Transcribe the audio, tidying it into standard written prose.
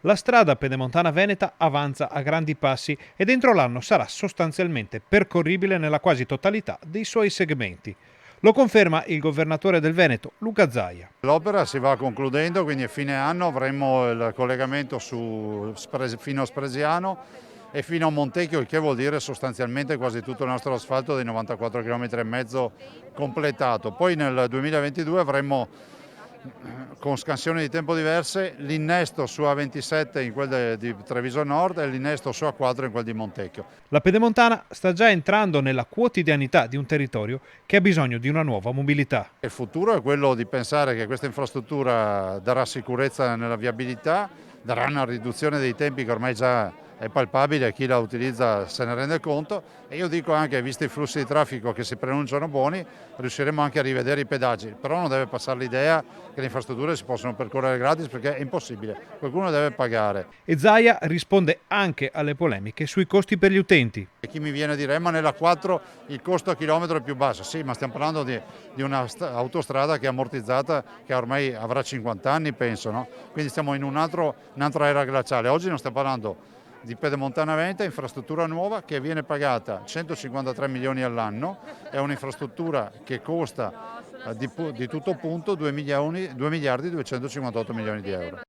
La strada pedemontana veneta avanza a grandi passi ed entro l'anno sarà sostanzialmente percorribile nella quasi totalità dei suoi segmenti. Lo conferma il governatore del Veneto, Luca Zaia. L'opera si va concludendo, quindi a fine anno avremo il collegamento fino a Spresiano e fino a Montecchio, il che vuol dire sostanzialmente quasi tutto il nostro asfalto dei 94 km e mezzo completato. Poi nel 2022 avremo, con scansioni di tempo diverse, l'innesto su A27 in quel di Treviso Nord e l'innesto su A4 in quel di Montecchio. La pedemontana sta già entrando nella quotidianità di un territorio che ha bisogno di una nuova mobilità. Il futuro è quello di pensare che questa infrastruttura darà sicurezza nella viabilità, darà una riduzione dei tempi che ormai già è palpabile, chi la utilizza se ne rende conto, e io dico anche, visti i flussi di traffico che si preannunciano buoni, riusciremo anche a rivedere i pedaggi, però non deve passare l'idea che le infrastrutture si possono percorrere gratis, perché è impossibile, qualcuno deve pagare. E Zaia risponde anche alle polemiche sui costi per gli utenti. E chi mi viene a dire, ma nella 4 il costo a chilometro è più basso. Sì, ma stiamo parlando di un'autostrada che è ammortizzata, che ormai avrà 50 anni, penso, no? Quindi stiamo in un'altra era glaciale. Oggi non stiamo parlando di pedemontana veneta, infrastruttura nuova che viene pagata 153 milioni all'anno, è un'infrastruttura che costa di tutto punto 2 miliardi 258 milioni di euro.